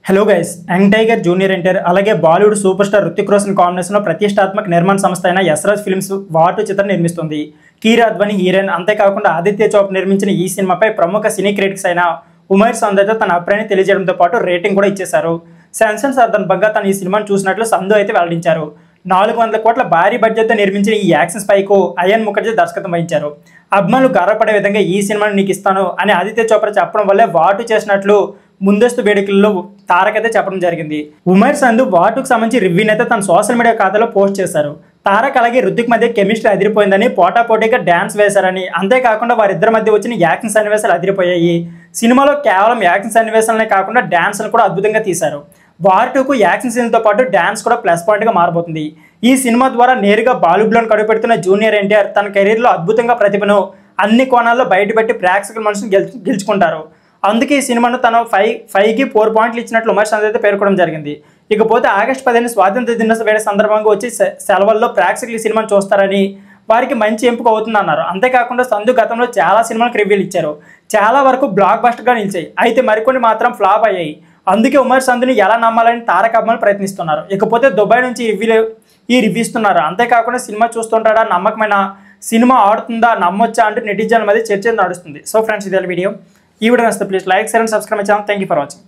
Hello guys, young tiger junior NTR అలాగే Bollywood super star Ruthik Roshan కాంబినేషన్లో ప్రతిష్టాత్మక నిర్మాణ సంస్థ అయిన యశ్రాజ్ ఫిల్మ్స్ వాటు చిత్రం నిర్మిస్తుంది. కీరా అద్వానీ హీరోయిన్. అంతేకాకుండా ఆదిత్య చోప్రా నిర్మించిన ఈ సినిమాపై ప్రముఖ సినీ క్రిటిక్స్ అయిన ఉమైర్ సంద్ అయితే తన అభిప్రాయాన్ని తెలియజేయడంతో పాటు రేటింగ్ కూడా ఇచ్చేశారు. సెన్సెన్స్ సందర్భంగా తను ఈ సినిమాను చూసినట్లు సంధు అయితే వెల్లడించారు. 400 కోట్ల భారీ బడ్జెట్తో నిర్మించిన ఈ యాక్షన్ స్పైకు అయాన్ ముఖర్జీ దర్శకత్వం వహించారు. అభిమానులు గర్వపడే విధంగా ఈ సినిమాను నీకు ఇస్తాను అని ఆదిత్య చోప్రా చెప్పడం వల్లే వాటు చేసినట్లు ముందస్తు వేడుకల్లో తారక్ అయితే చెప్పడం జరిగింది. ఉమైర్ సంధు వాటుకు సంబంధించి రివ్యూని అయితే తన సోషల్ మీడియా ఖాతాలో పోస్ట్ చేశారు. తారక్ అలాగే రుతిక్ మధ్య కెమిస్ట్రీ అదిరిపోయిందని, పోటాపోటీగా డ్యాన్స్ వేశారని, అంతేకాకుండా వారిద్దరి మధ్య వచ్చిన యాక్షన్ సన్నివేశాలు అదిరిపోయాయి. సినిమాలో కేవలం యాక్షన్ సన్నివేశాలనే కాకుండా డ్యాన్స్ను కూడా అద్భుతంగా తీశారు. వార్ 2కు యాక్షన్ సీన్తో పాటు డ్యాన్స్ కూడా ప్లస్ పాయింట్గా మారబోతుంది. ఈ సినిమా ద్వారా నేరుగా బాలీవుడ్లోని కడుపెడుతున్న జూనియర్ ఎన్టీఆర్ తన కెరీర్లో అద్భుతంగా ప్రతిభను అన్ని కోణాల్లో బయటపెట్టి ప్రేక్షకుల మనసును గెలుచుకుంటారు. అందుకే ఈ సినిమాను తన 5కి 4 పాయింట్లు ఇచ్చినట్లు ఉమైర్ సంద్ అయితే పేర్కొనడం జరిగింది. ఇకపోతే ఆగస్టు 15 స్వాతంత్ర దినోత్సవ సందర్భంగా వచ్చి సెలవుల్లో ప్రేక్షకులు ఈ సినిమాను చూస్తారని, వారికి మంచి ఎంపిక అవుతుందన్నారు. అంతేకాకుండా సంధు గతంలో చాలా సినిమాలకు రివ్యూలు ఇచ్చారు. చాలా వరకు బ్లాక్ బస్టర్గా నిలిచాయి. అయితే మరికొన్ని మాత్రం ఫ్లాప్ అయ్యాయి. అందుకే ఉమైర్ సంధుని ఎలా నమ్మాలని తారక్ అభిమానులు ప్రయత్నిస్తున్నారు. ఇకపోతే దుబాయ్ నుంచి రివ్యూ ఇస్తున్నారు. అంతేకాకుండా సినిమా చూస్తుంటాడా, నమ్మకమైన సినిమా ఆడుతుందా, నమ్మొచ్చా అంటూ నెటిజన్ల మధ్య చర్చ నడుస్తుంది. సో ఫ్రెండ్స్, ఇదే వీడియో. ఈ వీడియో నచ్చితే please like, share and subscribe my channel. Thank you for watching.